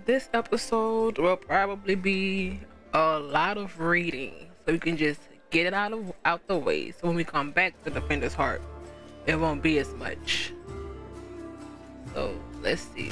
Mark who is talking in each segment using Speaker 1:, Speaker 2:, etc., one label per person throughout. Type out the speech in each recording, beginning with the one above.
Speaker 1: this episode will probably be a lot of reading, so you can just get it out the way. So when we come back to Defender's Heart, it won't be as much. So let's see.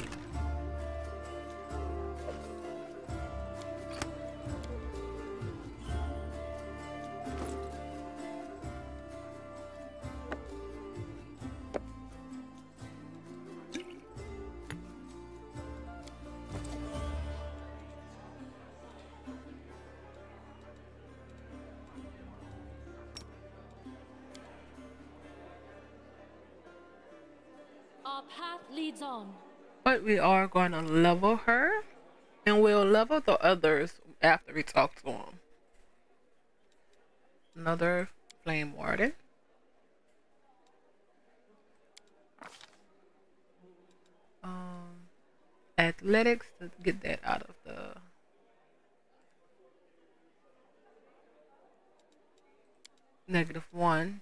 Speaker 2: Our path leads on.
Speaker 1: But we are going to level her, and we'll level the others after we talk to them. Another Flame Warden. Athletics, to get that out of the -1.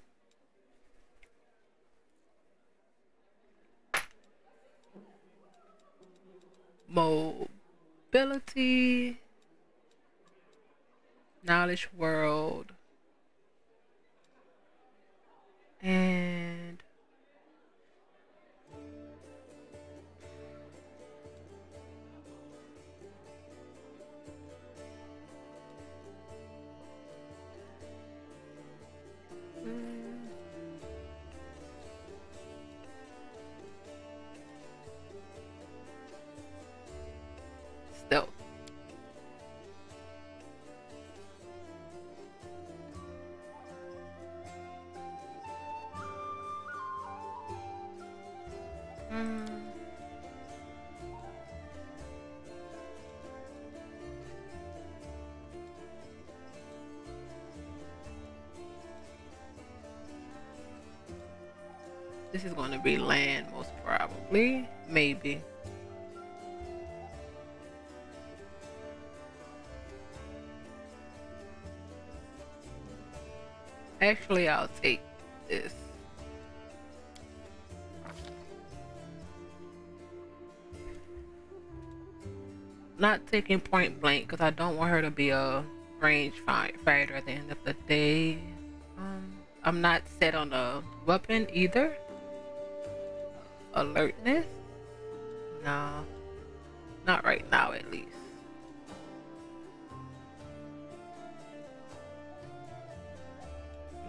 Speaker 1: Mobility, knowledge world, and stealth. This is going to be land, most probably. Maybe. Actually, I'll take this. Not taking point blank because I don't want her to be a range fighter at the end of the day. I'm not set on a weapon either. Alertness? No. Not right now, at least.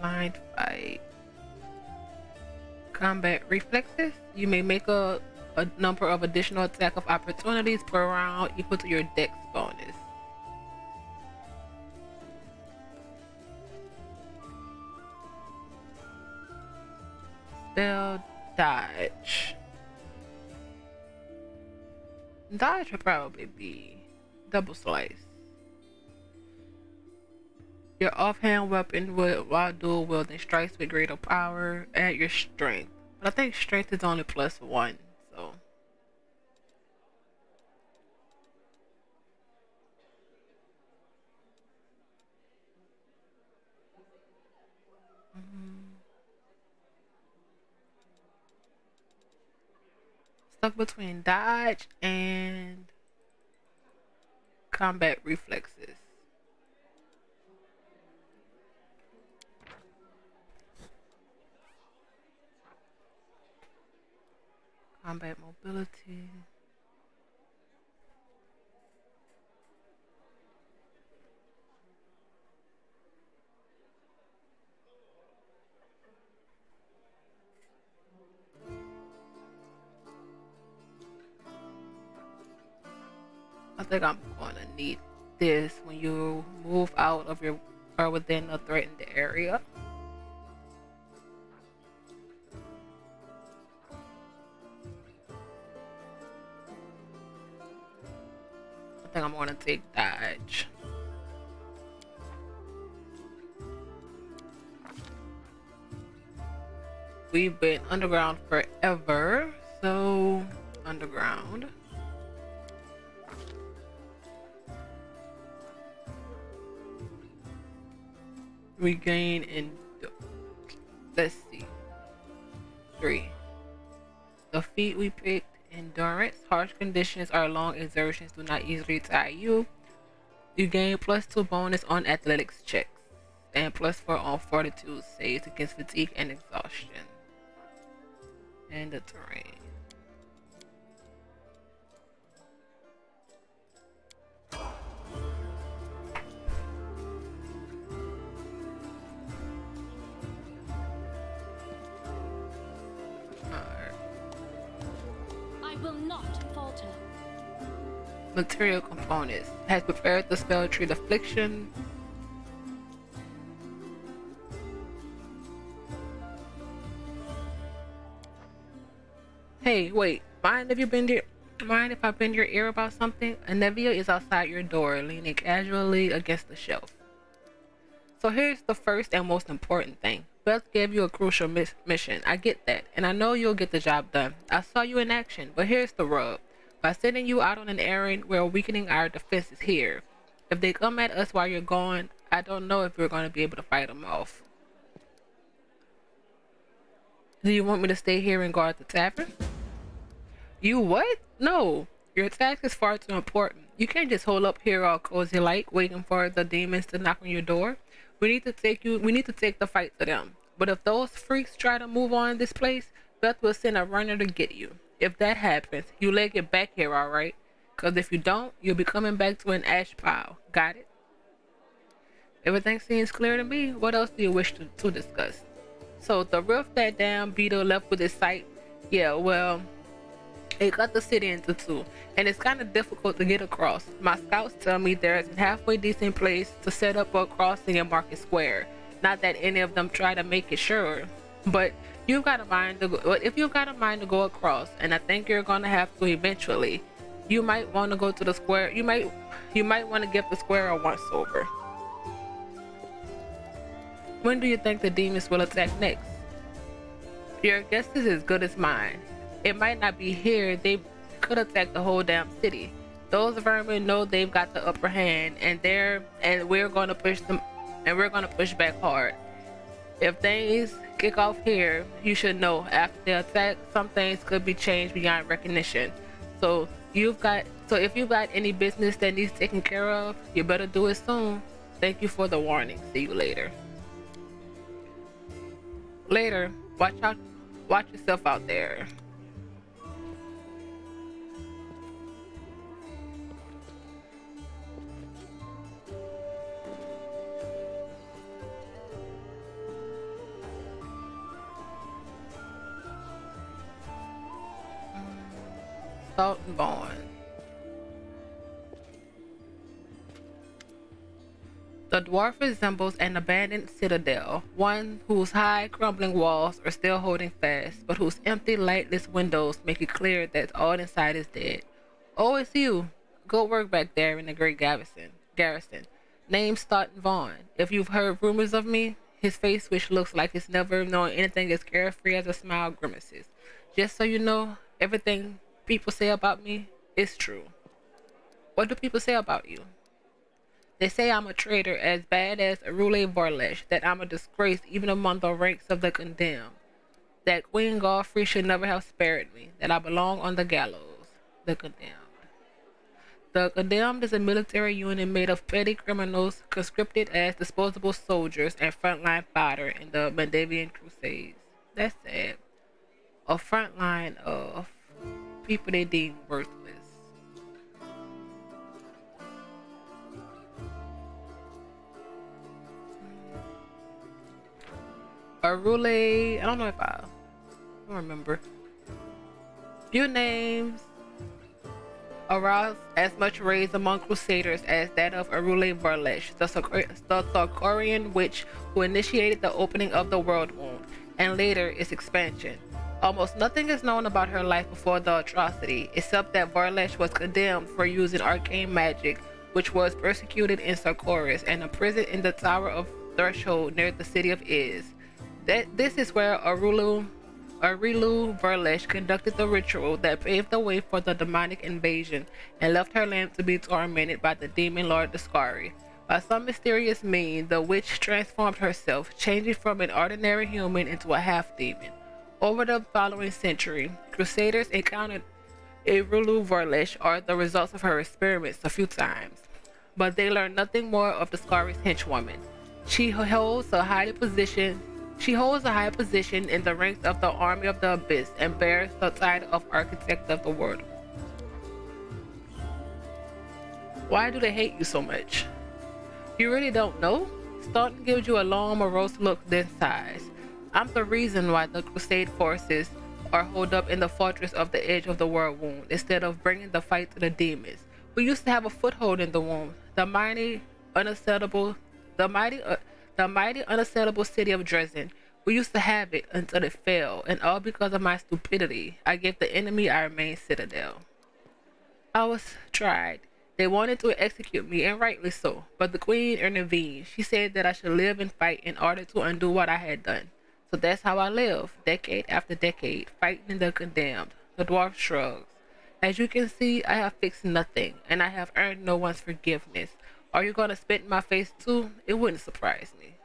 Speaker 1: Blind fight. Combat reflexes. You may make a number of additional attack of opportunities per round equal to your dex bonus. Spell dodge. Dodge would probably be double slice. Your offhand weapon while dual wielding strikes with greater power. Add your strength. But I think strength is only +1, so. Stuck between dodge and combat reflexes. Combat mobility. I think I'm going to need this when you move out of your or within a threatened area. I think I'm going to take dodge. We've been underground forever, so underground. We gain in, let's see, 3. The feat we picked Endurance. Harsh conditions or long exertions do not easily tire you. You gain +2 bonus on athletics checks and +4 on fortitude saves against fatigue and exhaustion. And the terrain.
Speaker 2: I will not falter.
Speaker 1: Material components. Has prepared the spell treat affliction. Hey, wait. Mind if I bend your ear about something? Anevia is outside your door, leaning casually against the shelf. So here's the first and most important thing. Beth gave you a crucial mission. I get that, and I know you'll get the job done. I saw you in action, but here's the rub. By sending you out on an errand, we're weakening our defenses here. If they come at us while you're gone, I don't know if we're going to be able to fight them off. Do you want me to stay here and guard the tavern? You what? No. Your task is far too important. You can't just hold up here all cozy like, waiting for the demons to knock on your door. We need to take the fight to them. But if those freaks try to move on this place, Beth will send a runner to get you. If that happens, you leg it back here, alright? Cause if you don't, you'll be coming back to an ash pile. Got it? Everything seems clear to me. What else do you wish to discuss? So the rift that damn beetle left with his sight, yeah, well, it cut the city into two, and it's kind of difficult to get across. My scouts tell me there's a halfway decent place to set up a crossing in Market Square. Not that any of them try to make it sure, but if you've got a mind to go across, and I think you're gonna have to eventually, you might want to go to the square. You might want to give the square a once over. When do you think the demons will attack next? Your guess is as good as mine. It might not be here. They could attack the whole damn city. Those vermin know they've got the upper hand, and we're gonna push them, and we're gonna push back hard. If things kick off here, you should know after the attack, some things could be changed beyond recognition. So if you've got any business that needs taken care of, you better do it soon. Thank you for the warning. See you later. Later. Watch yourself out there. Salt and bone. The dwarf resembles an abandoned citadel, one whose high, crumbling walls are still holding fast, but whose empty, lightless windows make it clear that all inside is dead. Oh, it's you. Good work back there in the great garrison. Name's Staunton Vaughn. If you've heard rumors of me, his face, which looks like it's never known anything as carefree as a smile, grimaces. Just so you know, everything people say about me is true. What do people say about you? They say I'm a traitor as bad as Arule Vorlesh, that I'm a disgrace even among the ranks of the condemned, that Queen Godfrey should never have spared me, that I belong on the gallows. The condemned. The condemned is a military unit made of petty criminals conscripted as disposable soldiers and frontline fodder in the Mandavian Crusades. That's sad. A frontline of people they deem worthless. Arule, I don't know if I don't remember. Few names aroused as much rage among crusaders as that of Arule Vorlesh, the Sarkorian witch who initiated the opening of the world wound, and later its expansion. Almost nothing is known about her life before the atrocity, except that Vorlesh was condemned for using arcane magic, which was persecuted in Sarkoris and imprisoned in the Tower of Threshold near the city of Iz. This is where Arilu Vorlesh conducted the ritual that paved the way for the demonic invasion and left her land to be tormented by the demon lord Dascari. By some mysterious means, the witch transformed herself, changing from an ordinary human into a half-demon. Over the following century, crusaders encountered Irulu Vorlish are the results of her experiments a few times, but they learn nothing more of the Scari's henchwoman. She holds a high position in the ranks of the Army of the Abyss and bears the title of Architect of the World. Why do they hate you so much? You really don't know? Staunton gives you a long, morose look, then sighs. I'm the reason why the Crusade forces are holed up in the fortress of the edge of the world wound instead of bringing the fight to the demons. We used to have a foothold in the womb, the mighty, unassailable city of Dresden. We used to have it until it fell, and all because of my stupidity, I gave the enemy our main citadel. I was tried. They wanted to execute me, and rightly so, but the queen intervened. She said that I should live and fight in order to undo what I had done. So that's how I live, decade after decade, fighting the condemned. The dwarf shrugs. As you can see, I have fixed nothing, and I have earned no one's forgiveness. Are you going to spit in my face too? It wouldn't surprise me.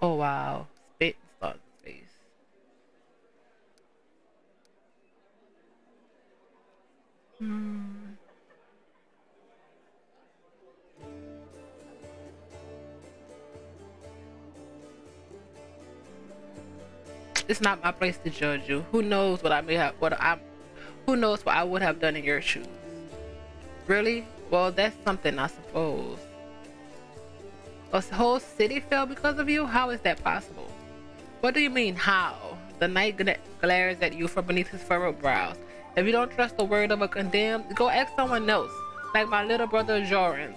Speaker 1: Oh wow, spit in Staunton's face. It's not my place to judge you. Who knows what I may have, who knows what I would have done in your shoes? Really? Well, that's something, I suppose. A whole city fell because of you? How is that possible? What do you mean, how? The knight glares at you from beneath his furrowed brows. If you don't trust the word of a condemned, go ask someone else, like my little brother Joran.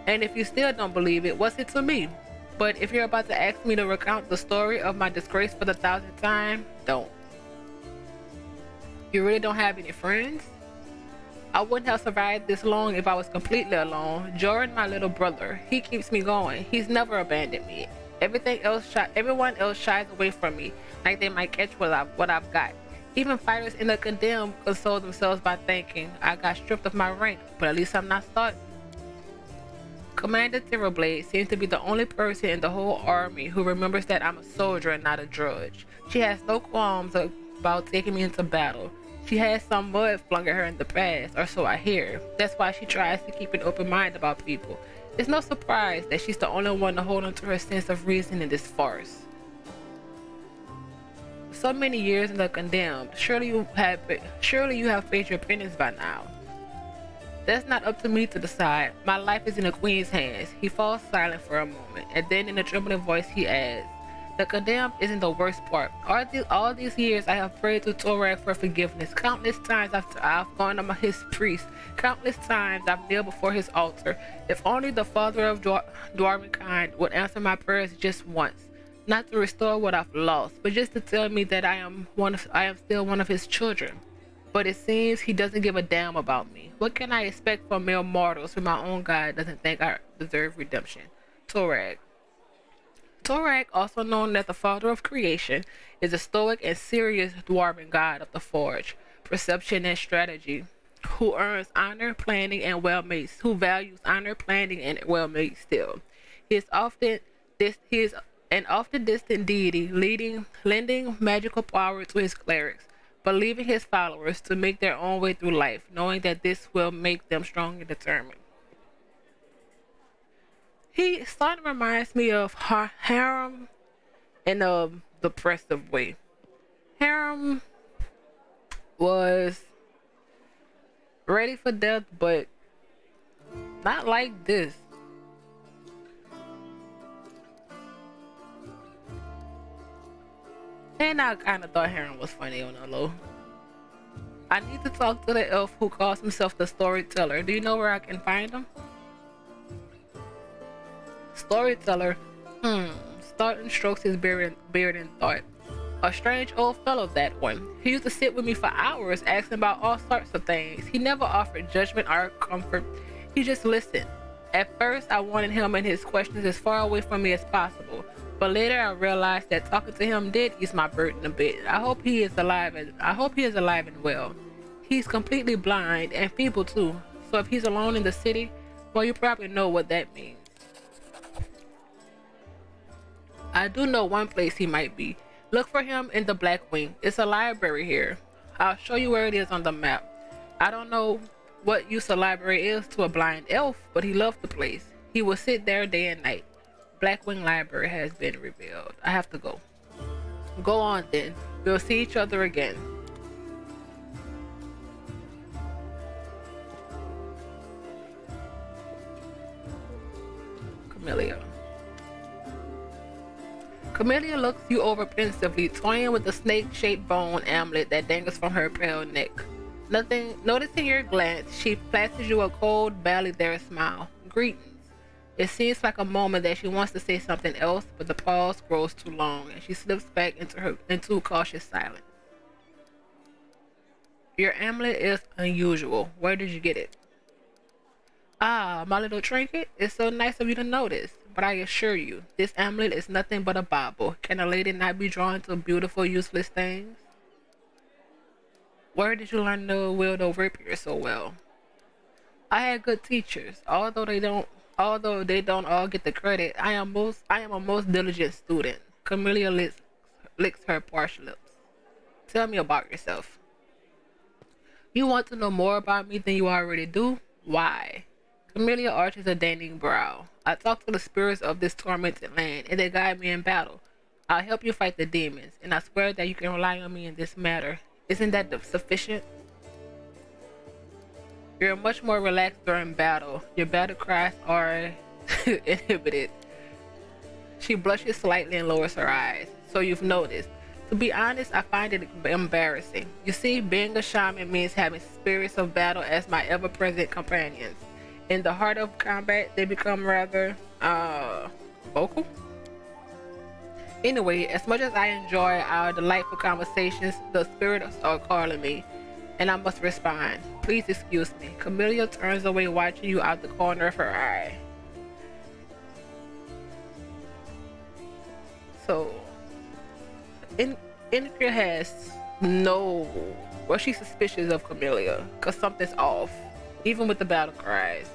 Speaker 1: And if you still don't believe it, what's it to me? But if you're about to ask me to recount the story of my disgrace for the 1000th time, don't. You really don't have any friends? I wouldn't have survived this long if I was completely alone. Joran, my little brother, he keeps me going. He's never abandoned me. Everyone else shies away from me, like they might catch what I've got. Even fighters in the condemned console themselves by thinking, I got stripped of my rank, but at least I'm not starting. Commander Thirlblade seems to be the only person in the whole army who remembers that I'm a soldier and not a drudge. She has no qualms about taking me into battle. She has some mud flung at her in the past, or so I hear. That's why she tries to keep an open mind about people. It's no surprise that she's the only one to hold on to her sense of reason in this farce. So many years in the condemned, surely you have faced your penance by now. That's not up to me to decide. My life is in the queen's hands. He falls silent for a moment, and then in a trembling voice he adds, the condemned isn't the worst part. All these years I have prayed to Torag for forgiveness. Countless times I've gone to his priest. Countless times I've kneeled before his altar. If only the father of Dwarvenkind would answer my prayers just once. Not to restore what I've lost, but just to tell me that I am still one of his children. But it seems he doesn't give a damn about me. What can I expect from mere mortals who my own God doesn't think I deserve redemption? Torag. Torag, also known as the Father of Creation, is a stoic and serious dwarven god of the forge, perception and strategy, who values honor, planning, and well-made skill. He is an often distant deity, lending magical power to his clerics, but leaving his followers to make their own way through life, knowing that this will make them strong and determined. He sort of reminds me of Harem in a depressive way. Harem was ready for death, but not like this. And I kind of thought Harem was funny on the low. I need to talk to the elf who calls himself the storyteller. Do you know where I can find him? Storyteller. Staunton strokes his beard in thought. A strange old fellow, that one. He used to sit with me for hours asking about all sorts of things. He never offered judgment or comfort. He just listened. At first, I wanted him and his questions as far away from me as possible. But later I realized that talking to him did ease my burden a bit. I hope he is alive and well. He's completely blind and feeble too. So if he's alone in the city, well, you probably know what that means. I do know one place he might be. Look for him in the Black Wing. It's a library here. I'll show you where it is on the map. I don't know what use a library is to a blind elf, but he loved the place. He will sit there day and night. Black Wing Library has been revealed. I have to go. Go on then. We'll see each other again. Camellia. Camellia looks you over pensively, toying with the snake-shaped bone amulet that dangles from her pale neck. Noticing your glance, she flashes you a cold, barely there smile. Greetings. It seems like a moment that she wants to say something else, but the pause grows too long, and she slips back into cautious silence. Your amulet is unusual. Where did you get it? Ah, my little trinket. It's so nice of you to notice. But I assure you, this amulet is nothing but a bauble. Can a lady not be drawn to beautiful, useless things? Where did you learn to wield a rapier so well? I had good teachers, although they don't all get the credit. I am a most diligent student. Camellia licks her parched lips. Tell me about yourself. You want to know more about me than you already do? Why? Camellia arches a danning brow. I talk to the spirits of this tormented land, and they guide me in battle. I'll help you fight the demons, and I swear that you can rely on me in this matter. Isn't that sufficient? You're much more relaxed during battle. Your battle cries are inhibited. She blushes slightly and lowers her eyes. So you've noticed. To be honest, I find it embarrassing. You see, being a shaman means having spirits of battle as my ever-present companions. In the heart of combat, they become rather, vocal? Anyway, as much as I enjoy our delightful conversations, the spirits are calling me, and I must respond. Please excuse me. Camellia turns away, watching you out the corner of her eye. So, Incria has no... Well, she's suspicious of Camellia, because something's off, even with the battle cries.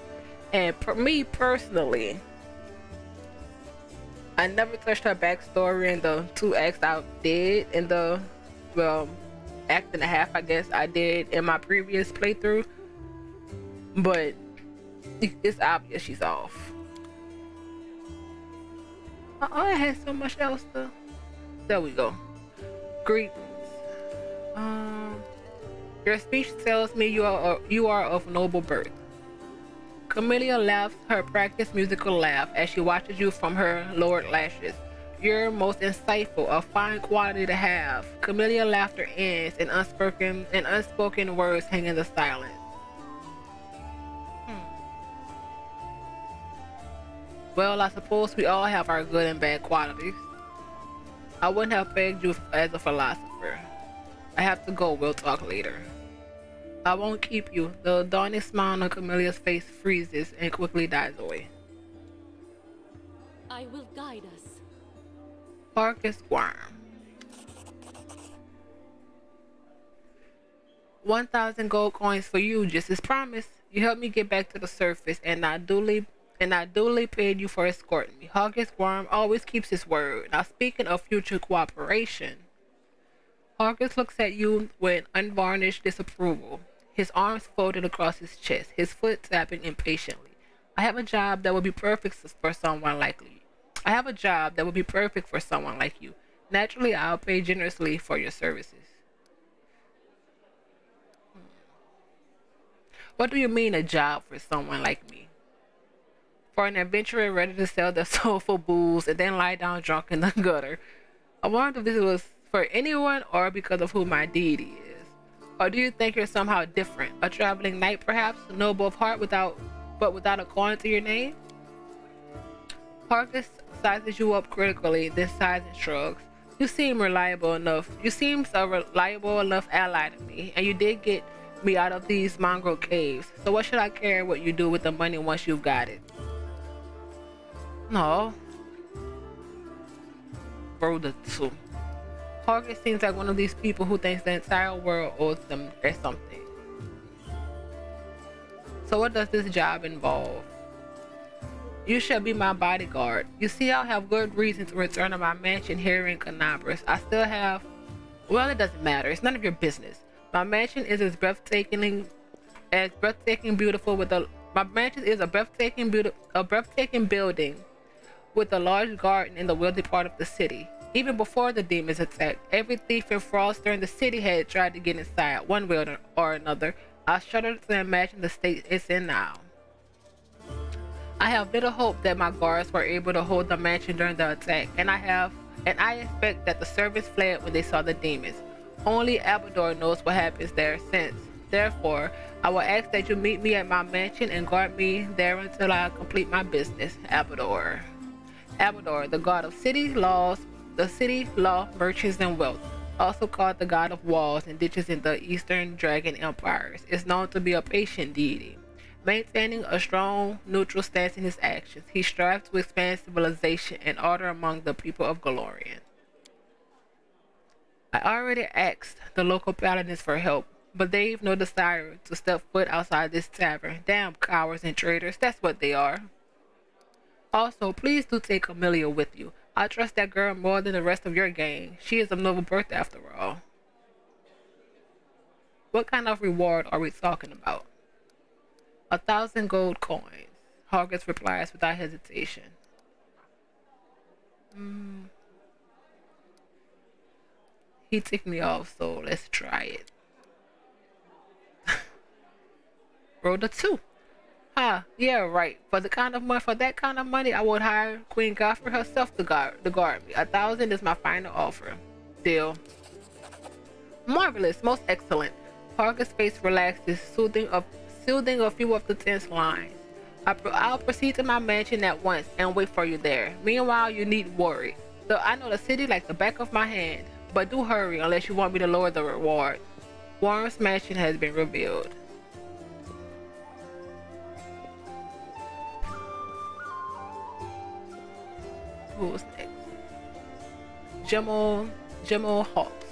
Speaker 1: And for me personally, I never touched her backstory in the 2 acts I did in the, well, act and a half I guess I did in my previous playthrough, but it's obvious she's off. Oh, I had so much else to... There we go. Greetings. Your speech tells me you are of noble birth. Camellia laughs her practiced musical laugh as she watches you from her lowered lashes. You're most insightful, a fine quality to have. Camellia laughter ends, and unspoken words hang in the silence. Well, I suppose we all have our good and bad qualities. I wouldn't have pegged you as a philosopher. I have to go, we'll talk later. I won't keep you. The dawning smile on Camellia's face freezes and quickly dies away.
Speaker 2: I will guide us.
Speaker 1: Parkus Worm. 1,000 gold coins for you, just as promised. You helped me get back to the surface, and I duly paid you for escorting me. Parkus Worm always keeps his word. Now, speaking of future cooperation, Parkus looks at you with unvarnished disapproval. His arms folded across his chest, his foot tapping impatiently. I have a job that would be perfect for someone like you. Naturally, I'll pay generously for your services. What do you mean, a job for someone like me? For an adventurer ready to sell their soul for booze and then lie down drunk in the gutter. I wonder if this was for anyone or because of who my deity is. Or do you think you're somehow different? A traveling knight, perhaps? Noble of heart but without a coin to your name? Parkus sizes you up critically, then sighs and shrugs. You seem a reliable enough ally to me, and you did get me out of these mongrel caves. So what should I care what you do with the money once you've got it? No. Bro, the two. Parkus seems like one of these people who thinks the entire world owes them or something. So what does this job involve? You shall be my bodyguard. You see, I'll have good reason to return to my mansion here in Canabras. I still have... Well, it doesn't matter. It's none of your business. My mansion is as breathtaking beautiful with a... My mansion is a breathtaking building with a large garden in the wealthy part of the city. Even before the demons attacked, every thief and fraudster in the city had tried to get inside, one way or another. I shudder to imagine the state it's in now. I have little hope that my guards were able to hold the mansion during the attack, and I expect that the servants fled when they saw the demons. Only Abador knows what happens there since. Therefore, I will ask that you meet me at my mansion and guard me there until I complete my business. Abador. Abador, the god of city laws, the city law, merchants, and wealth, also called the god of walls and ditches in the Eastern Dragon empires, is known to be a patient deity. Maintaining a strong, neutral stance in his actions, he strives to expand civilization and order among the people of Golorian. I already asked the local paladins for help, but they've no desire to step foot outside this tavern. Damn cowards and traitors, that's what they are. Also, please do take Amelia with you. I trust that girl more than the rest of your gang. She is of noble birth after all. What kind of reward are we talking about? 1,000 gold coins. Hargus replies without hesitation. He ticked me off, so let's try it. Roll the 2. Yeah, right. For that kind of money, I would hire Queen Godfrey herself to guard me. 1,000 is my final offer. Deal. Marvelous, most excellent. Hargus' face relaxes, soothing a few of the tense lines. I'll proceed to my mansion at once and wait for you there. Meanwhile, you needn't worry. So I know the city like the back of my hand, but do hurry unless you want me to lower the reward. Warren's mansion has been revealed. Who's next? Jimmel Hawks.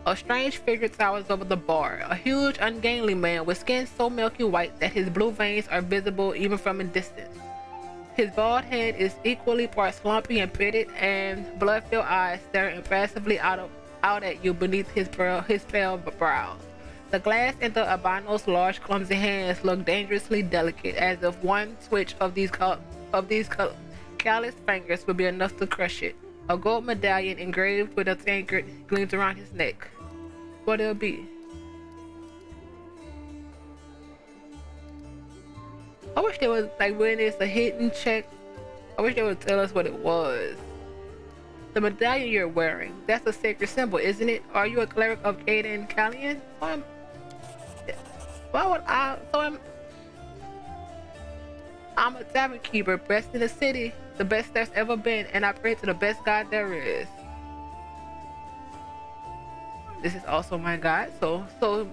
Speaker 1: A strange figure towers over the bar, a huge, ungainly man with skin so milky white that his blue veins are visible even from a distance. His bald head is equally part slumpy and pitted, and blood-filled eyes stare impassively out at you beneath his pale brows. The glass in the albino's large, clumsy hands look dangerously delicate, as if one twitch of these calloused fingers would be enough to crush it. A gold medallion engraved with a tankard gleams around his neck. What it'll be? I wish they would, like, when it's a hidden check, I wish they would tell us what it was. The medallion you're wearing, that's a sacred symbol, isn't it? Are you a cleric of Aiden Callian? I'm a tavern keeper, best in the city, the best there's ever been, and I pray to the best God there is. This is also my God, so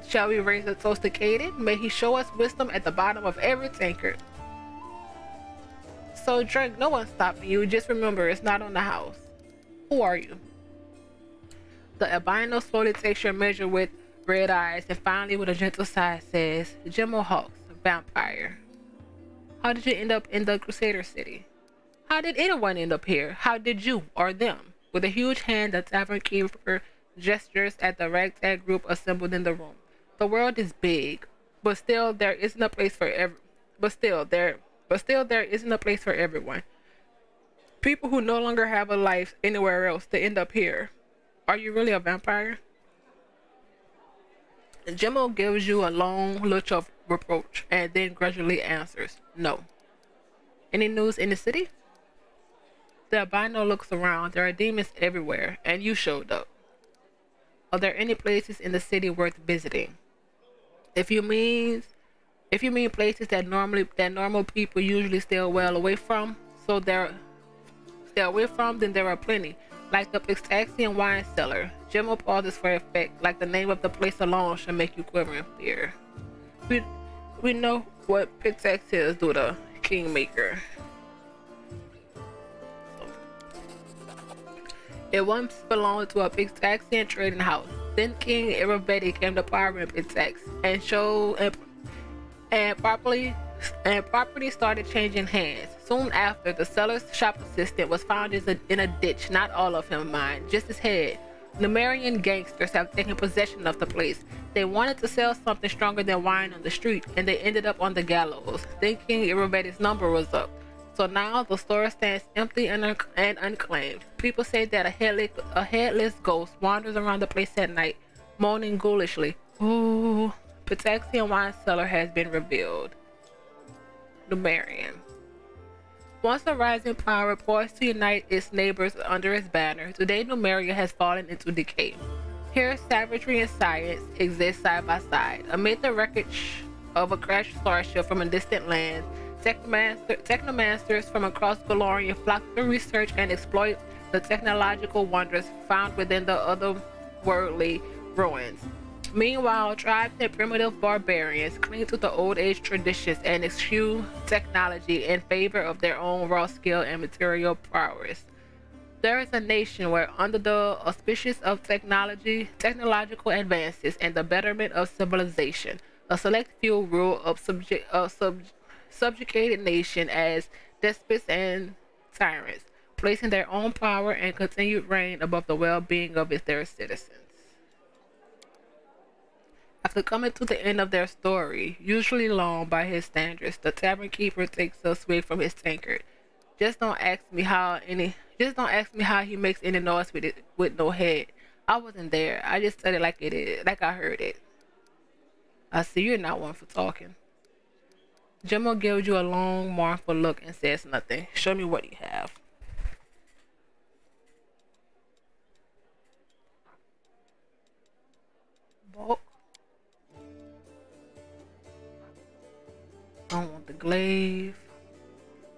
Speaker 1: shall we raise a toast to Caden? May he show us wisdom at the bottom of every tankard. So drink, no one's stopping you, just remember it's not on the house. Who are you? The albino slowly takes your measure with red eyes and finally with a gentle sigh says, Jimmel Hawks, vampire. How did you end up in the Crusader City? How did anyone end up here? How did you, or them? With a huge hand, the tavern keeper gestures at the ragtag group assembled in the room. The world is big, but still there isn't a place for everyone. People who no longer have a life anywhere else to end up here. Are you really a vampire? Jimmel gives you a long look of reproach and then gradually answers, no. Any news in the city? The albino looks around. There are demons everywhere, and you showed up. Are there any places in the city worth visiting? If you mean places that normal people usually stay well away from, then there are plenty, like the Pixtaxian wine cellar. Jimmel pauses for effect, like the name of the place alone should make you quiver in fear. We know what Pixtax is, do the Kingmaker. It once belonged to a Pixtaxian trading house. Then King Irabedi came to power in Pixtax and properly and property started changing hands. Soon after, the seller's shop assistant was found in a ditch, not all of him, mind, just his head. Numerian gangsters have taken possession of the place. They wanted to sell something stronger than wine on the street, and they ended up on the gallows, thinking everybody's number was up. So now the store stands empty and unclaimed. People say that a headless ghost wanders around the place at night, moaning ghoulishly. Ooh, Pitaxian wine cellar has been revealed. Numerian. Once a rising power poised to unite its neighbors under its banner, today Numeria has fallen into decay. Here, savagery and science exist side by side. Amid the wreckage of a crashed starship from a distant land, technomancers from across Galorian flock to research and exploit the technological wonders found within the otherworldly ruins. Meanwhile, tribes and primitive barbarians cling to the old age traditions and eschew technology in favor of their own raw skill and material prowess. There is a nation where, under the auspices of technological advances and the betterment of civilization, a select few rule a subjugated nation as despots and tyrants, placing their own power and continued reign above the well-being of their citizens. After coming to the end of their story, usually long by his standards, the tavern keeper takes a swig from his tankard. Just don't ask me how he makes any noise with no head. I wasn't there. I just said it like it is, like I heard it. I see you're not one for talking. Jimmo gives you a long, mournful look and says nothing. Show me what you have. Bulk. Don't want the glaive.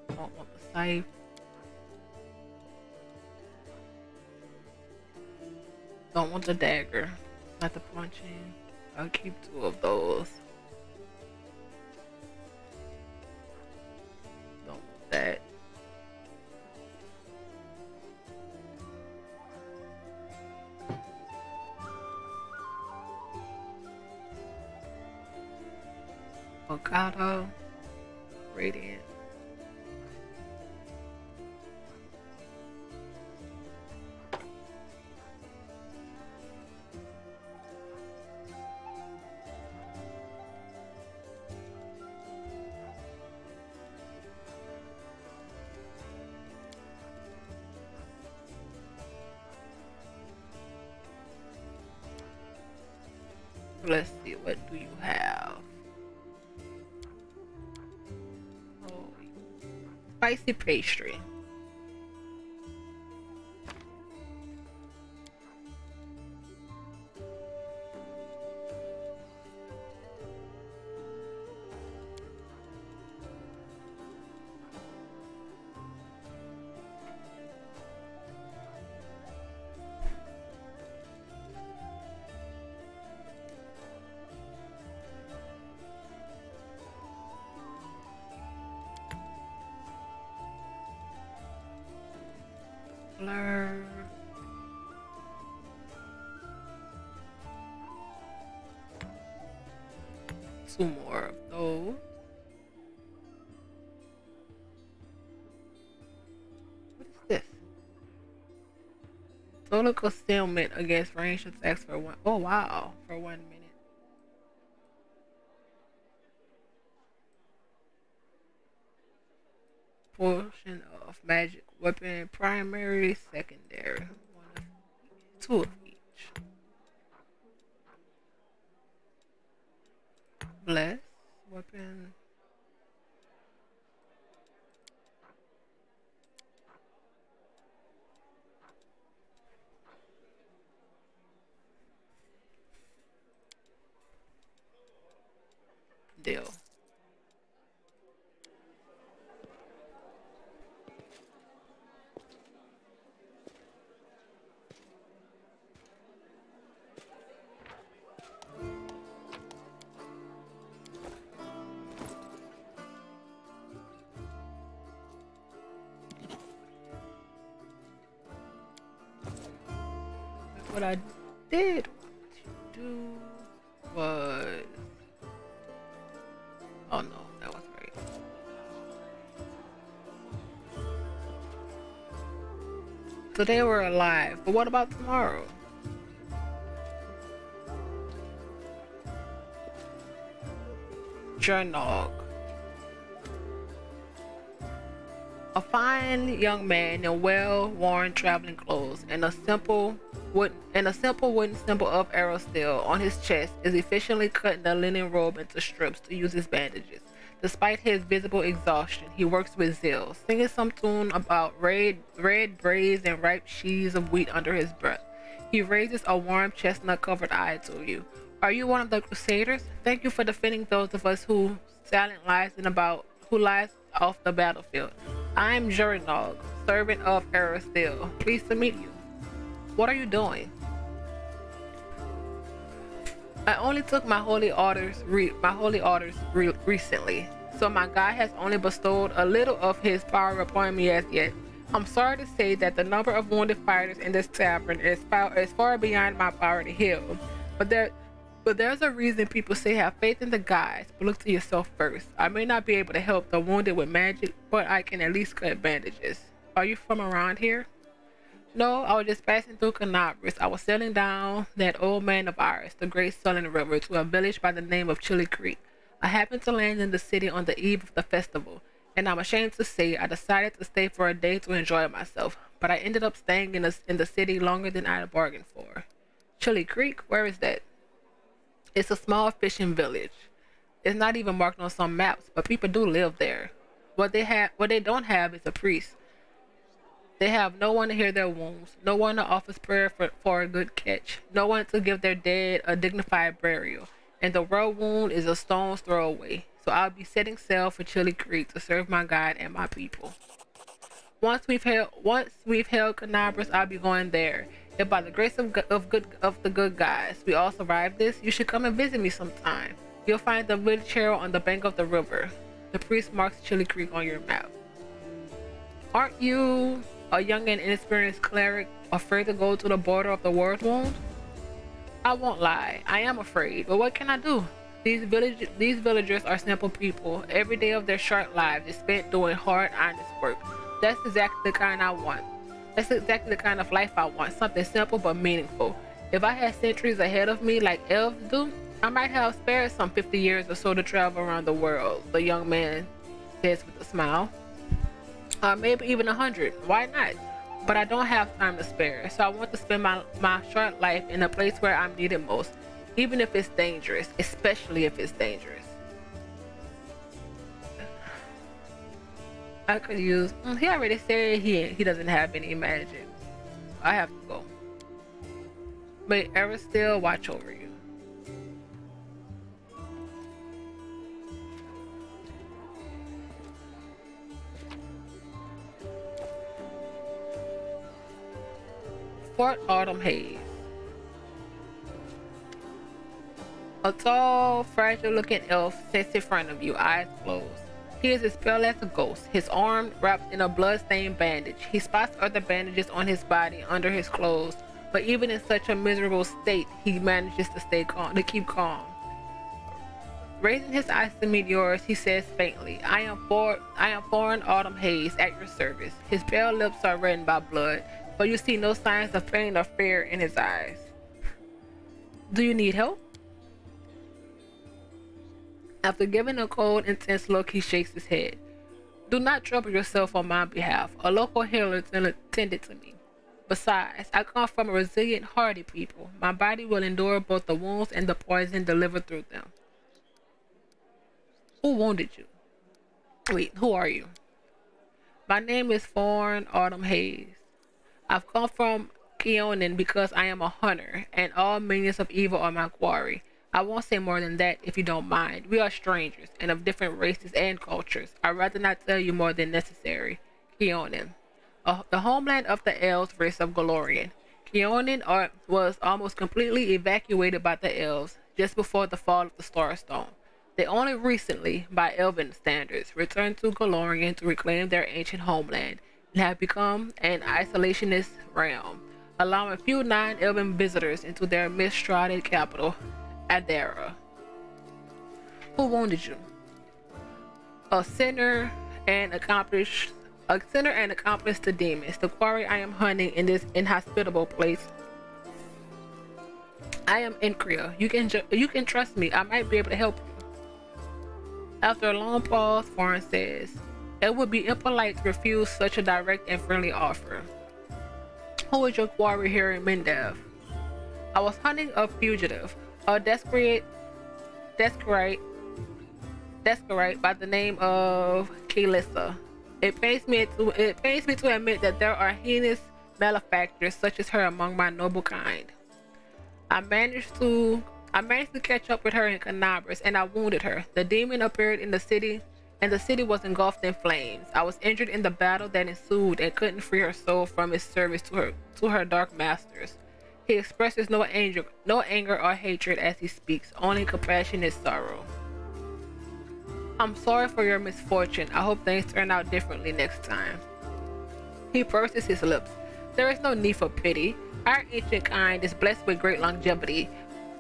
Speaker 1: Don't want the scythe. Don't want the dagger. Not the punching. I'll keep 2 of those. Don't want that. Avocado. Radiant. Let's see, what do you have? Oh, spicy pastry. Two more of those. What is this? Total concealment against ranged attacks for 1. Oh wow, for 1 minute. Portion of magic weapon, primary, secondary. 2 of each. Bless weapon. Deal. What I did want to do was, oh no, that wasn't right. Today we're alive, but what about tomorrow? Journal. A fine young man in well-worn traveling clothes and a simple wooden symbol of Aristille on his chest is efficiently cutting the linen robe into strips to use as bandages. Despite his visible exhaustion, he works with zeal, singing some tune about red braids and ripe sheaves of wheat under his breath. He raises a warm chestnut-covered eye to you. Are you one of the Crusaders? Thank you for defending those of us who lies off the battlefield. I am Jurinog, servant of Aristille. Pleased to meet you. What are you doing? I only took my holy orders recently, so my God has only bestowed a little of his power upon me as yet. I'm sorry to say that the number of wounded fighters in this tavern is far beyond my power to heal, but there's a reason people say have faith in the gods, but look to yourself first. I may not be able to help the wounded with magic, but I can at least cut bandages. Are you from around here? No, I was just passing through Canabras. I was sailing down that old man of ours, the great Sullen River, to a village by the name of Chili Creek. I happened to land in the city on the eve of the festival, and I'm ashamed to say I decided to stay for a day to enjoy myself, but I ended up staying in the city longer than I had bargained for. Chili Creek? Where is that? It's a small fishing village. It's not even marked on some maps, but people do live there. What they don't have is a priest. They have no one to heal their wounds, no one to offer prayer for a good catch, no one to give their dead a dignified burial, and the world wound is a stone's throw away. So I'll be setting sail for Chili Creek to serve my God and my people. Once we've held Canabras, I'll be going there. If by the grace of the good guys we all survive this, you should come and visit me sometime. You'll find the village hero on the bank of the river. The priest marks Chili Creek on your map. Aren't you a young and inexperienced cleric afraid to go to the border of the world wound? I won't lie, I am afraid, but what can I do? These villagers are simple people. Every day of their short lives is spent doing hard, honest work. That's exactly the kind I want. That's exactly the kind of life I want, something simple but meaningful. If I had centuries ahead of me like elves do, I might have spared some 50 years or so to travel around the world, the young man says with a smile. Maybe even 100, why not? But I don't have time to spare, so I want to spend my short life in a place where I'm needed most, even if it's dangerous, especially if it's dangerous. I could use, he already said he doesn't have any magic. I have to go. May Aristille watch over you. Fort Autumn Haze. A tall, fragile-looking elf sits in front of you, eyes closed. He is as pale as a ghost, his arm wrapped in a blood-stained bandage. He spots other bandages on his body under his clothes, but even in such a miserable state, he manages to keep calm. Raising his eyes to meet yours, he says faintly, I am Foreign Autumn Haze at your service. His pale lips are reddened by blood, but you see no signs of pain or fear in his eyes. Do you need help? After giving a cold, intense look, he shakes his head. Do not trouble yourself on my behalf. A local healer tended to me. Besides, I come from a resilient, hardy people. My body will endure both the wounds and the poison delivered through them. Who wounded you? Wait, who are you? My name is Foreign Autumn Haze. I've come from Keonan because I am a hunter, and all minions of evil are my quarry. I won't say more than that if you don't mind. We are strangers, and of different races and cultures. I'd rather not tell you more than necessary. Keonan. The homeland of the elves race of Golorian. Keonan was almost completely evacuated by the elves just before the fall of the Starstone. They only recently, by elven standards, returned to Golorian to reclaim their ancient homeland and have become an isolationist realm, allowing few non-elven visitors into their mist-shrouded capital, Adara. Who wounded you? A sinner and accomplished A sinner and accomplice to demons. The quarry I am hunting in this inhospitable place. I am Incria. You can trust me. I might be able to help you. After a long pause, Foreign says, "It would be impolite to refuse such a direct and friendly offer. Who is your quarry here in Mendev?" "I was hunting a fugitive, a desperate by the name of Kalissa. It pains me to admit that there are heinous malefactors such as her among my noble kind. I managed to catch up with her in Canabras, and I wounded her. The demon appeared in the city, and the city was engulfed in flames. I was injured in the battle that ensued and couldn't free her soul from its service to her dark masters." He expresses no anger or hatred as he speaks, only compassionate sorrow. "I'm sorry for your misfortune. I hope things turn out differently next time." He purses his lips. "There is no need for pity. Our ancient kind is blessed with great longevity.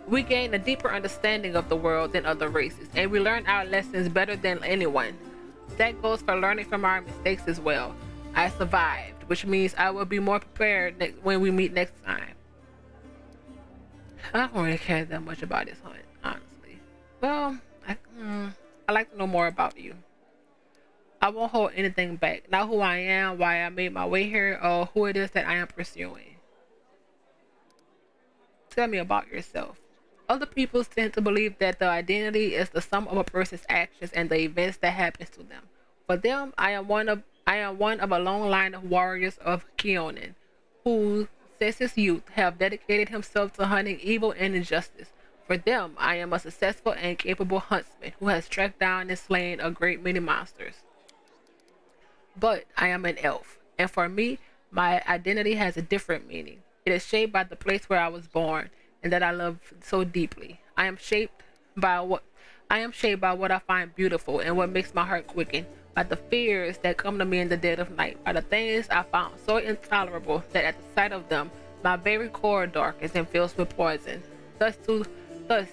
Speaker 1: We gain a deeper understanding of the world than other races, and we learn our lessons better than anyone. That goes for learning from our mistakes as well. I survived, which means I will be more prepared when we meet next time." I don't really care that much about this hunt, honestly. Well, I'd like to know more about you. I won't hold anything back. Not who I am, why I made my way here, or who it is that I am pursuing. Tell me about yourself. Other people tend to believe that the identity is the sum of a person's actions and the events that happens to them. For them, I am one of a long line of warriors of Keonan, who since his youth have dedicated himself to hunting evil and injustice. For them, I am a successful and capable huntsman who has tracked down and slain a great many monsters. But I am an elf, and for me, my identity has a different meaning. It is shaped by the place where I was born and that I love so deeply. I am shaped by what I find beautiful and what makes my heart quicken, by the fears that come to me in the dead of night, by the things I found so intolerable that at the sight of them, my very core darkens and fills with poison. Thus,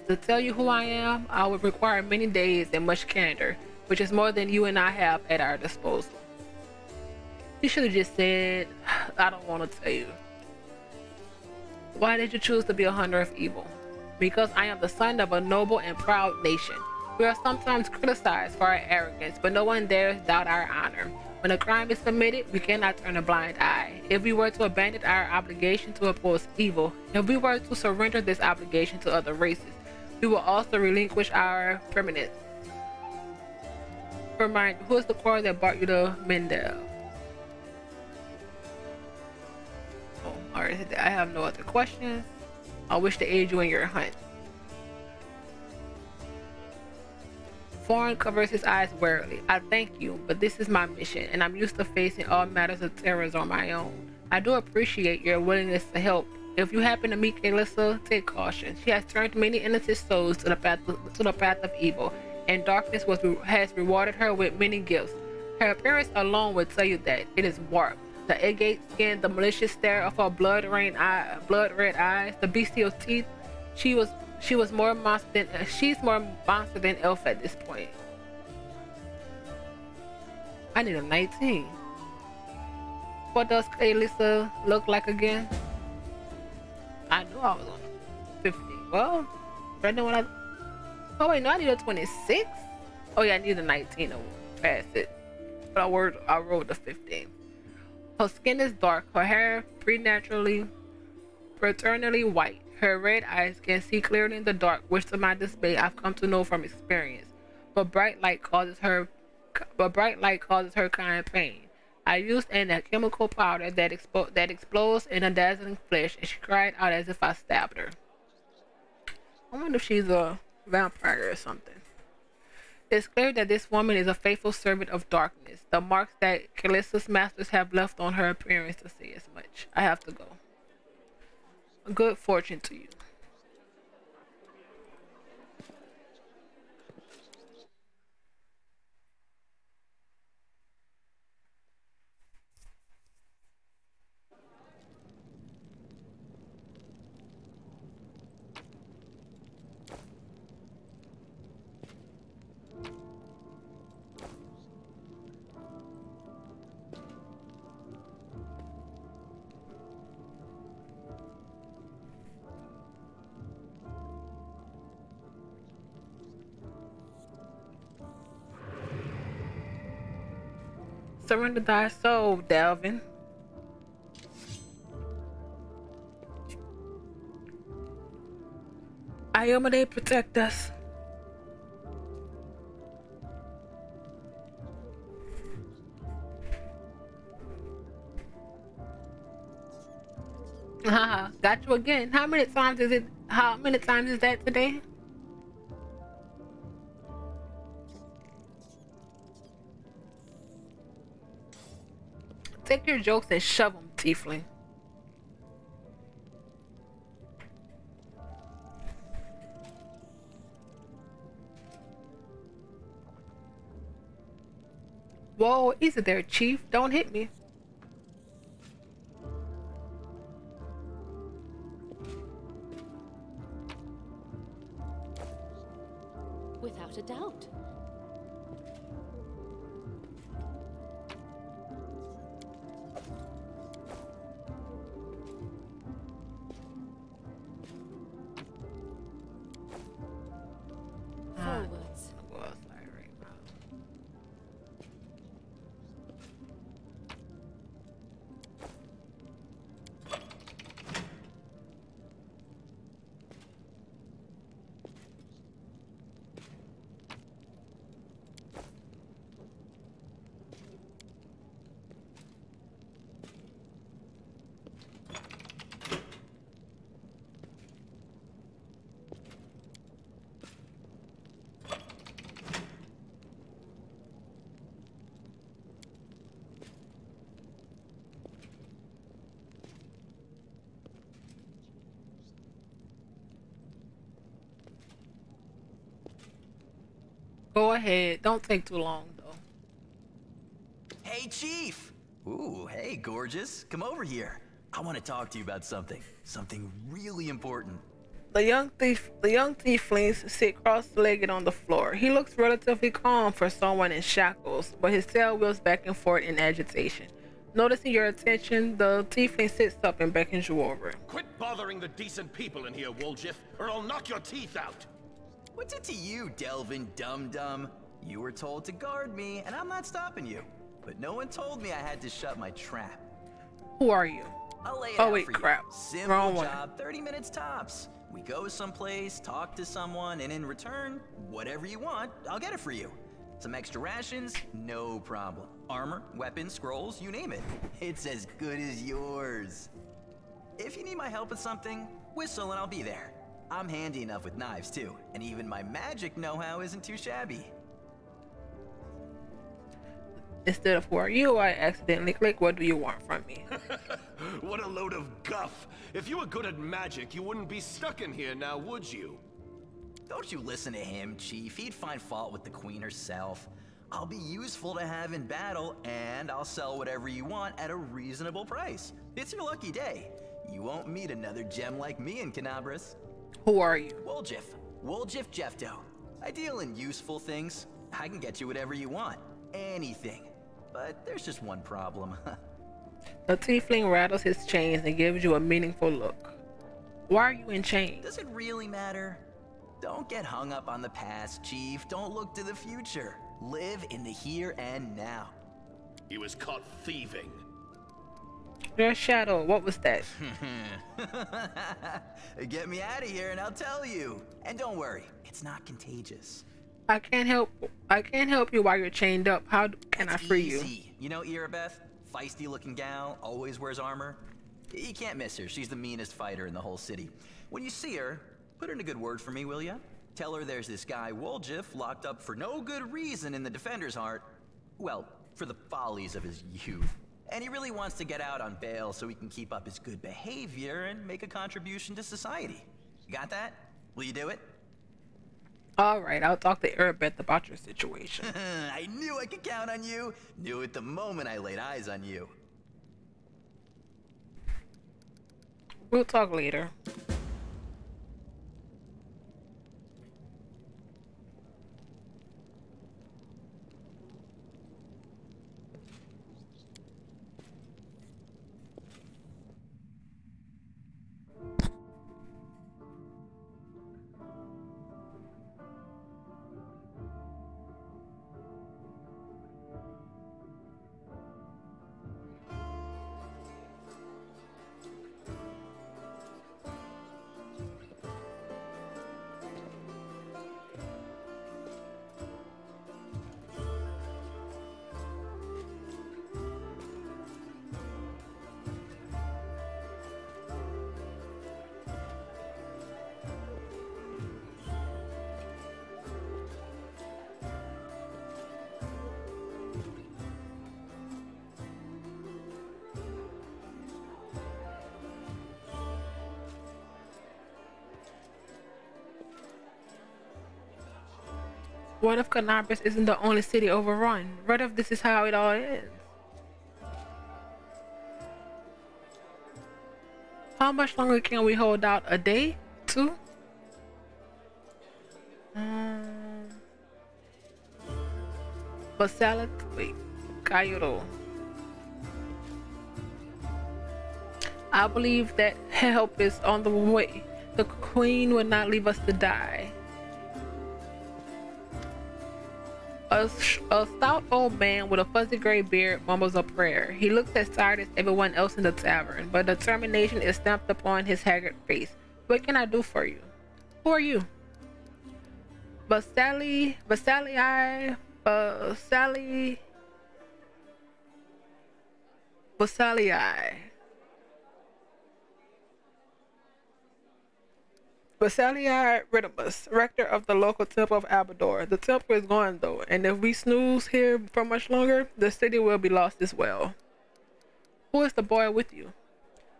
Speaker 1: to tell you who I am, I would require many days and much candor, which is more than you and I have at our disposal." You should have just said, "I don't want to tell you." "Why did you choose to be a hunter of evil?" "Because I am the son of a noble and proud nation. We are sometimes criticized for our arrogance, but no one dares doubt our honor. When a crime is committed, we cannot turn a blind eye. If we were to abandon our obligation to oppose evil, if we were to surrender this obligation to other races, we will also relinquish our permanence." Remind, who is the quarry that brought you to Mendel? Oh, alright, I have no other questions. I wish to aid you in your hunt. Foreign covers his eyes warily. "I thank you, but this is my mission, and I'm used to facing all matters of terrors on my own. I do appreciate your willingness to help. If you happen to meet Kalissa, take caution. She has turned many innocent souls to the path of evil, and darkness has rewarded her with many gifts. Her appearance alone would tell you that. It is warped. The agate skin, the malicious stare of her blood-red eyes, the bestial teeth. She's more monster than elf at this point." I need a 19. What does Kalissa look like again? I knew I was on 15. Well, right now when oh wait, no, I need a 26. Oh yeah, I need a 19 to pass it. But I rolled a 15. Her skin is dark. Her hair paternally white. Her red eyes can see clearly in the dark, which to my dismay I've come to know from experience. But bright light causes her kind pain. I used a chemical powder that explodes in a dazzling flesh, and she cried out as if I stabbed her. I wonder if she's a vampire or something. It's clear that this woman is a faithful servant of darkness. The marks that Kalissa's masters have left on her appearance to say as much. I have to go. Good fortune to you. Surrender thy soul, Delvin. Iomade, protect us. Haha, got you again. How many times is it? How many times is that today? Take your jokes and shove them, tiefling. Whoa, easy there, Chief. Don't hit me.
Speaker 2: Without a doubt. Forwards.
Speaker 1: Well, sorry, right now. Go ahead. Don't take too long, though.
Speaker 3: Hey, Chief! Ooh, hey, gorgeous. Come over here. I want to talk to you about something. Something really important.
Speaker 1: The young tiefling sit cross-legged on the floor. He looks relatively calm for someone in shackles, but his tail wheels back and forth in agitation. Noticing your attention, the tiefling sits up and beckons you over.
Speaker 4: Quit bothering the decent people in here, Woljif, or I'll knock your teeth out!
Speaker 3: What's it to you, Delvin Dum-Dum? You were told to guard me, and I'm not stopping you. But no one told me I had to shut my trap.
Speaker 1: Who are you?
Speaker 3: I'll lay it out
Speaker 1: wait,
Speaker 3: for
Speaker 1: crap.
Speaker 3: you. Simple
Speaker 1: Wrong one.
Speaker 3: job, 30 minutes tops. We go someplace, talk to someone, and in return, whatever you want, I'll get it for you. Some extra rations, no problem. Armor, weapons, scrolls, you name it. It's as good as yours. If you need my help with something, whistle and I'll be there. I'm handy enough with knives too, and even my magic know-how isn't too shabby.
Speaker 1: Instead of who are you, I accidentally click what do you want from me.
Speaker 4: What a load of guff! If you were good at magic, you wouldn't be stuck in here now, would you?
Speaker 3: Don't you listen to him, Chief. He'd find fault with the Queen herself. I'll be useful to have in battle, and I'll sell whatever you want at a reasonable price. It's your lucky day. You won't meet another gem like me in Canabras.
Speaker 1: Who are you?
Speaker 3: Woljif. Woljif Jefto. I deal in useful things. I can get you whatever you want. Anything. But there's just one problem.
Speaker 1: The tiefling rattles his chains and gives you a meaningful look. Why are you in chains?
Speaker 3: Does it really matter? Don't get hung up on the past, Chief. Don't look to the future. Live in the here and now.
Speaker 4: He was caught thieving.
Speaker 1: Your shadow, what was that?
Speaker 3: Get me out of here and I'll tell you. And don't worry, it's not contagious.
Speaker 1: I can't help you while you're chained up. How can I free you?
Speaker 3: Easy. You know Irabeth? Feisty looking gal, always wears armor. You can't miss her. She's the meanest fighter in the whole city. When you see her, put in a good word for me, will ya? Tell her there's this guy Woljif locked up for no good reason in the Defender's Heart. Well, for the follies of his youth. And he really wants to get out on bail so he can keep up his good behavior and make a contribution to society. You got that? Will you do it?
Speaker 1: Alright, I'll talk to Erebeth about your situation.
Speaker 3: I knew I could count on you. Knew it the moment I laid eyes on you.
Speaker 1: We'll talk later. What if Canabras isn't the only city overrun? What if this is how it all ends? How much longer can we hold out? A day? 2? Basalat, wait, Cairo. I believe that help is on the way. The queen will not leave us to die. A stout old man with a fuzzy gray beard mumbles a prayer. He looks as tired as everyone else in the tavern, but determination is stamped upon his haggard face. What can I do for you? Who are you? Basalii. Basalii Ritibus, rector of the local temple of Abador. The temple is gone though, and if we snooze here for much longer, the city will be lost as well. Who is the boy with you?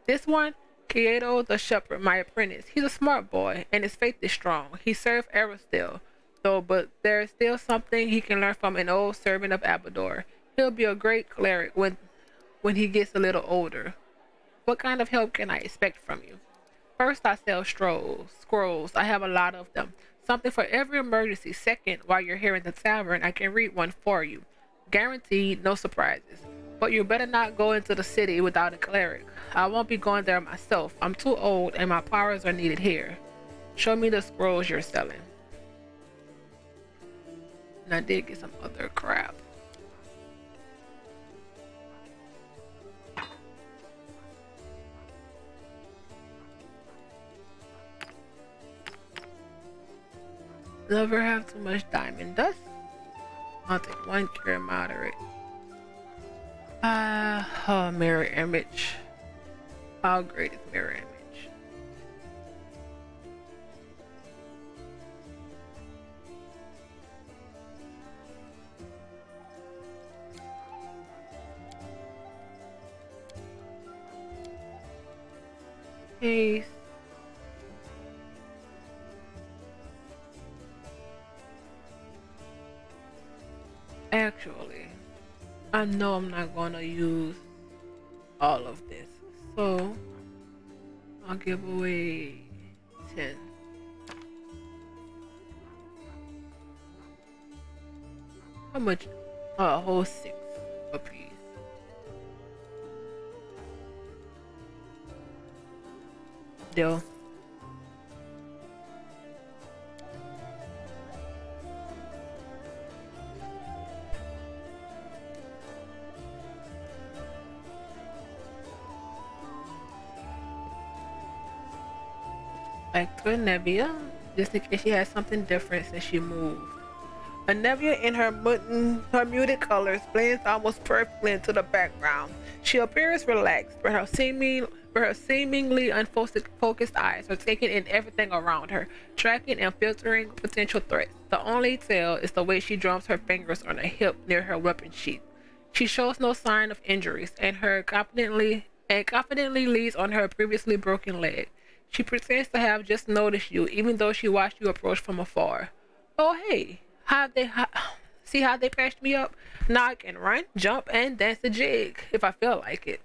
Speaker 1: This one, Kieto the shepherd, my apprentice. He's a smart boy, and his faith is strong. He served Aristil, though, but there is still something he can learn from an old servant of Abador. He'll be a great cleric when he gets a little older. What kind of help can I expect from you? First, I sell scrolls. I have a lot of them. Something for every emergency. Second, while you're here in the tavern, I can read one for you. Guaranteed, no surprises. But you better not go into the city without a cleric. I won't be going there myself. I'm too old and my powers are needed here. Show me the scrolls you're selling. And I did get some other crap. Never have too much diamond dust. I'll take 1 cure moderate. Mirror image. How great is mirror image? Hey. Actually, I know I'm not gonna use all of this, so I'll give away 10. How much? A whole 6 a piece. Deal. Back to Anevia, just in case she has something different since she moved. Anevia in her muted colors blends almost perfectly into the background. She appears relaxed, but her seemingly unfocused eyes are taking in everything around her, tracking and filtering potential threats. The only tell is the way she drums her fingers on her hip near her weapon sheath. She shows no sign of injuries, and confidently leads on her previously broken leg. She pretends to have just noticed you, even though she watched you approach from afar. Oh hey, see how they patched me up? Now I can run, jump, and dance the jig if I feel like it.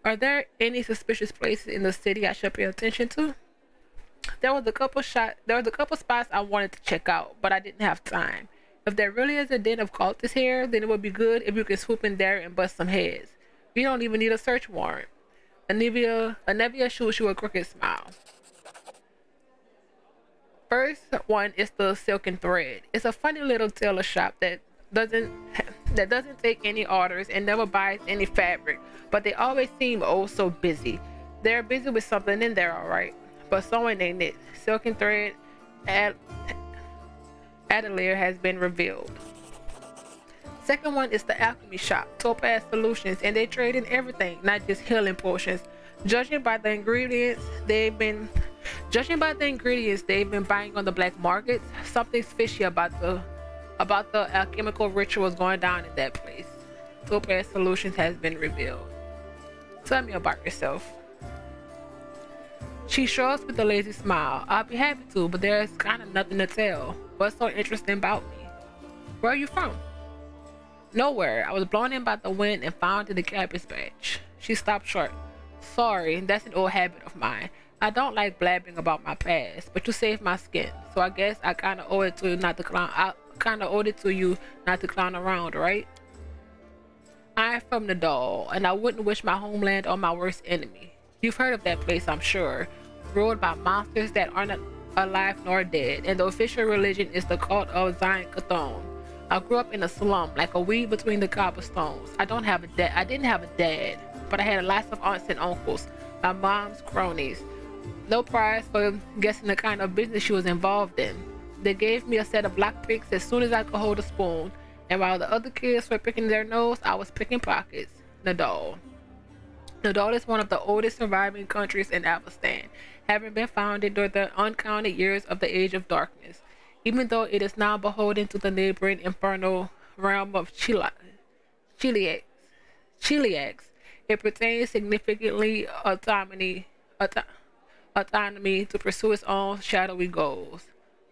Speaker 1: Are there any suspicious places in the city I should pay attention to? There was a couple spots I wanted to check out, but I didn't have time. If there really is a den of cultists here, then it would be good if you could swoop in there and bust some heads. You don't even need a search warrant. Anevia shoots you a crooked smile. First one is the silken thread. It's a funny little tailor shop that doesn't take any orders and never buys any fabric, but they always seem oh so busy. They're busy with something in there, alright, but sewing ain't it. Silken thread Adelaire has been revealed. Second one is the alchemy shop, Turnbased Solutions, and they trade in everything, not just healing potions. Judging by the ingredients they've been buying on the black market, something's fishy about the alchemical rituals going down in that place. Turnbased Solutions has been revealed. Tell me about yourself. She shrugs with a lazy smile. I'll be happy to, but there's kind of nothing to tell. What's so interesting about me? Where are you from? Nowhere. I was blown in by the wind and found in the cabbage patch. She stopped short. Sorry, that's an old habit of mine. I don't like blabbing about my past, but you saved my skin, so I guess I kind of owe it to you not to clown. I kind of owed it to you not to clown around, right? I'm from the Doll, and I wouldn't wish my homeland on my worst enemy. You've heard of that place, I'm sure. Ruled by monsters that aren't alive nor dead, and the official religion is the cult of Zion Cathon. I grew up in a slum, like a weed between the cobblestones. I didn't have a dad, but I had lots of aunts and uncles, my mom's cronies. No prize for guessing the kind of business she was involved in. They gave me a set of lockpicks as soon as I could hold a spoon, and while the other kids were picking their nose, I was picking pockets. Nadal. Nadal is one of the oldest surviving countries in Afghanistan, having been founded during the uncounted years of the Age of Darkness, even though it is now beholden to the neighboring infernal realm of Chiliacs. It pertains significantly autonomy to pursue its own shadowy goals.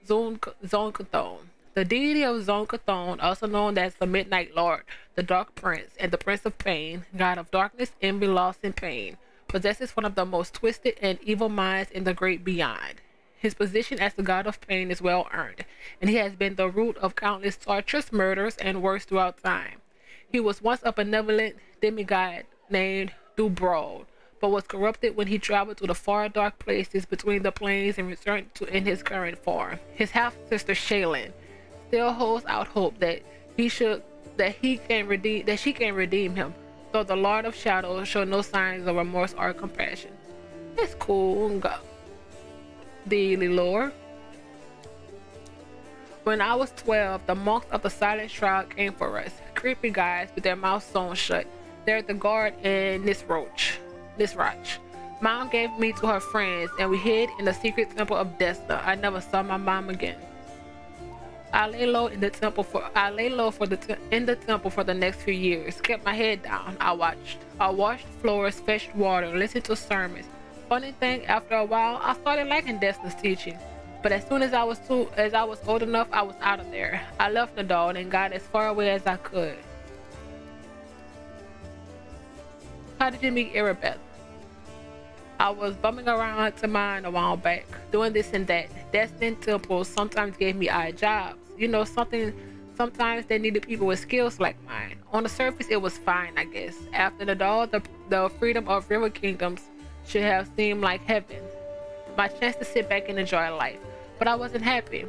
Speaker 1: Zonkathon. The deity of Zonkathon, also known as the Midnight Lord, the Dark Prince, and the Prince of Pain, god of darkness, envy, loss, and pain, possesses one of the most twisted and evil minds in the great beyond. His position as the god of pain is well earned, and he has been the root of countless tortures, murders, and worse throughout time. He was once a benevolent demigod named Dubrod, but was corrupted when he traveled to the far dark places between the planes and returned to in his current form. His half-sister Shaylin still holds out hope that she can redeem him, though the Lord of Shadows show no signs of remorse or compassion. It's cool. Daily lore. When I was 12, the monks of the Silent Shroud came for us, creepy guys with their mouths sewn shut. They're the guard in Nisroch. Mom gave me to her friends, and we hid in the secret temple of Desta. I never saw my mom again. I lay low in the temple for the next few years. Kept my head down. I washed floors, fetched water, listened to sermons. Funny thing, after a while, I started liking Desta's teaching. But as soon as I was old enough, I was out of there. I left the dog and got as far away as I could. How did you meet Erebeth? I was bumming around to mine a while back, doing this and that. Destined temples sometimes gave me odd jobs. You know, sometimes they needed people with skills like mine. On the surface, it was fine, I guess. After the dawn, the freedom of river kingdoms should have seemed like heaven. My chance to sit back and enjoy life. But I wasn't happy.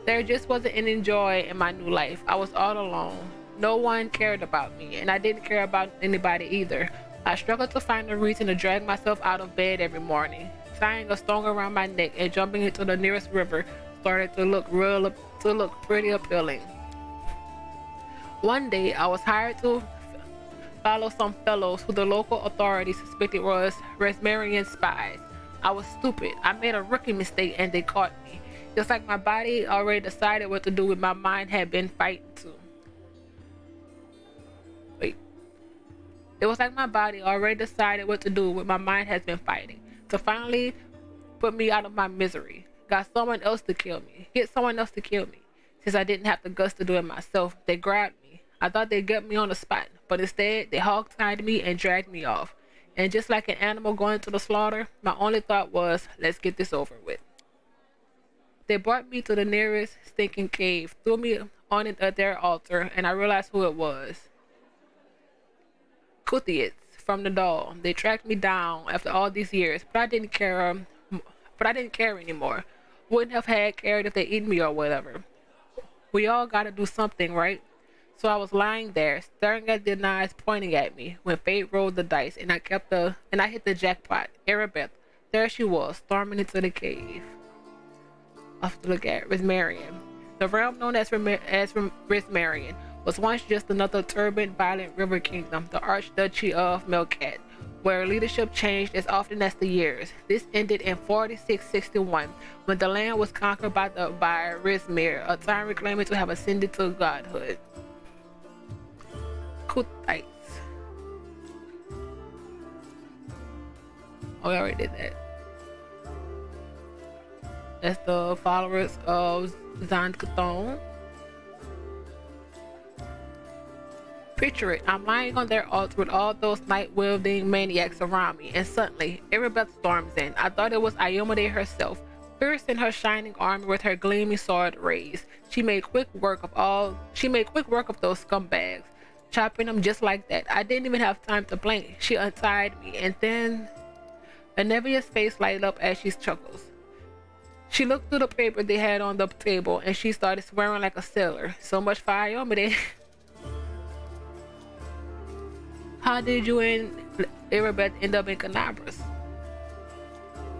Speaker 1: There just wasn't any joy in my new life. I was all alone. No one cared about me, and I didn't care about anybody either. I struggled to find a reason to drag myself out of bed every morning. Tying a stone around my neck and jumping into the nearest river started to look pretty appealing. One day, I was hired to follow some fellows who the local authorities suspected was Resmerian spies. I was stupid. I made a rookie mistake and they caught me. Just like my body already decided what to do with my mind had been fighting to. It was like my body already decided what to do with my mind has been fighting. To finally put me out of my misery. Get someone else to kill me. Since I didn't have the guts to do it myself, they grabbed me. I thought they'd get me on the spot, but instead they hog-tied me and dragged me off. And just like an animal going to the slaughter, my only thought was, let's get this over with. They brought me to the nearest stinking cave, threw me on it at their altar, and I realized who it was. Kuthiets from the doll. They tracked me down after all these years, but I didn't care anymore. Wouldn't have had cared if they eaten me or whatever. We all gotta do something, right? So I was lying there, staring at the knives pointing at me, when fate rolled the dice, and I hit the jackpot. Erebeth. There she was, storming into the cave. Off to look at Resmerian. The realm known as Resmerian was once just another turbulent, violent river kingdom, the Archduchy of Melkat, where leadership changed as often as the years. This ended in 4661, when the land was conquered by Resmer, a time reclaiming to have ascended to godhood. Kuthites. Oh, we already did that. That's the followers of Zankathon. Picture it, I'm lying on their altar with all those night-wielding maniacs around me, and suddenly, Erebeth storms in. I thought it was Iomade herself, piercing her shining armor with her gleaming sword raised. She made quick work of those scumbags, chopping them just like that. I didn't even have time to blink. She untied me, and then Anevia's face lighted up as she chuckles. She looked through the paper they had on the table, and she started swearing like a sailor. So much for Iomade. How did you and Erebeth end up in Canabras?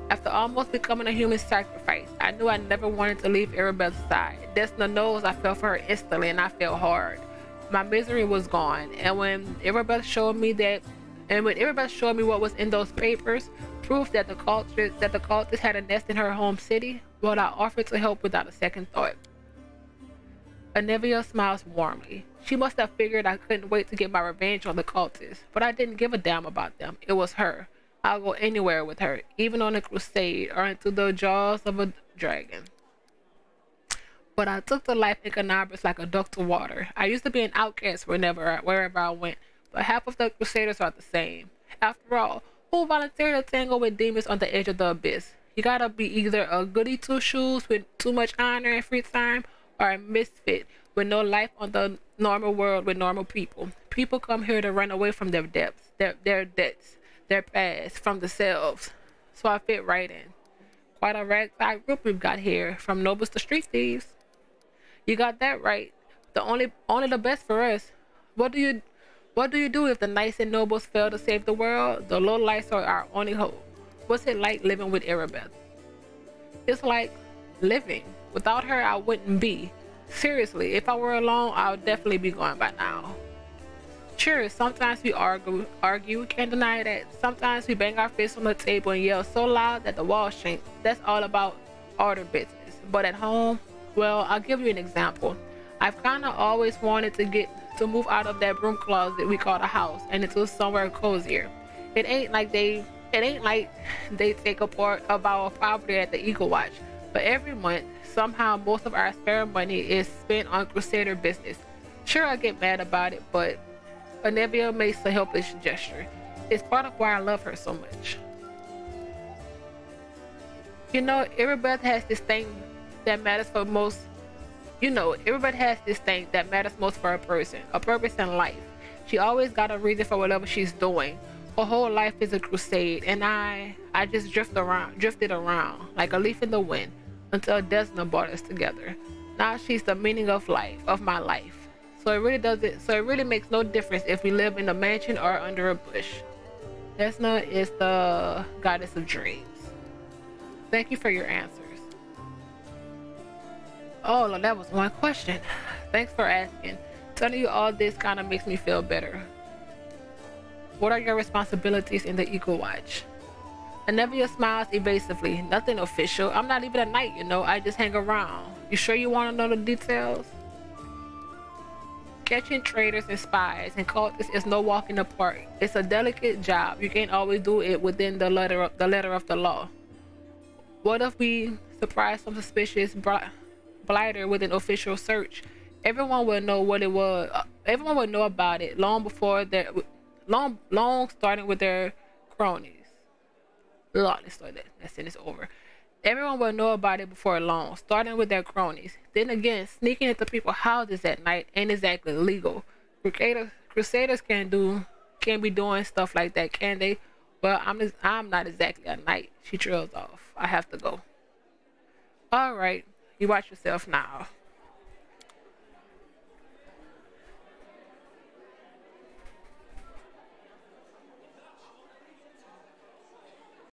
Speaker 1: After almost becoming a human sacrifice, I knew I never wanted to leave Erebeth's side. Desna knows I fell for her instantly, and I fell hard. My misery was gone, and when Erebeth showed me what was in those papers, proof that the cultists had a nest in her home city, well, I offered to help without a second thought. Anevia smiles warmly. She must have figured I couldn't wait to get my revenge on the cultists, but I didn't give a damn about them. It was her. I'll go anywhere with her, even on a crusade or into the jaws of a dragon. But I took to life in Canabras like a duck to water. I used to be an outcast wherever I went, but half of the crusaders are the same. After all, who volunteered to tangle with demons on the edge of the abyss? You gotta be either a goody two-shoes with too much honor and free time, or a misfit with no life on the normal world with normal people. People come here to run away from their debts, their debts, their past, from themselves. So I fit right in. Quite a ragtag group we've got here, from nobles to street thieves. You got that right. Only the best for us. What do you do if the knights and nobles fail to save the world? The lowlights are our only hope. What's it like living with Erebeth? It's like living. Without her, I wouldn't be. Seriously, if I were alone, I would definitely be gone by now. Sure, sometimes we argue, can't deny that. Sometimes we bang our fists on the table and yell so loud that the walls shake. That's all about order business. But at home, well, I'll give you an example. I've kinda always wanted to move out of that broom closet we call a house and into somewhere cozier. It ain't like they take a part of our property at the Eagle Watch, but every month, somehow most of our spare money is spent on crusader business. Sure, I get mad about it, but Anevia makes a helpless gesture. It's part of why I love her so much. You know, Erebeth has this thing that matters for most. Everybody has this thing that matters most for a person, a purpose in life. She always got a reason for whatever she's doing. Her whole life is a crusade, and I just drifted around like a leaf in the wind until Desna brought us together. Now she's the meaning of my life. So it really makes no difference if we live in a mansion or under a bush. Desna is the goddess of dreams. Thank you for your answers. Oh, that was one question. Thanks for asking. Telling you all this kind of makes me feel better. What are your responsibilities in the Eagle Watch? Anevia smiles evasively. Nothing official. I'm not even a knight, I just hang around. You sure you want to know the details? Catching traitors and spies and cultists is no walk in the park. It's a delicate job. You can't always do it within the letter of the law. What if we surprise some suspicious blighter with an official search? Everyone will know what it was. Everyone will know about it long before long starting with their cronies. Let's start that sentence over. Everyone will know about it before long, starting with their cronies. Then again, sneaking into people's houses at night ain't exactly legal. Crusaders can't be doing stuff like that, can they? Well, I'm not exactly a knight. She trails off. I have to go. All right, you watch yourself now.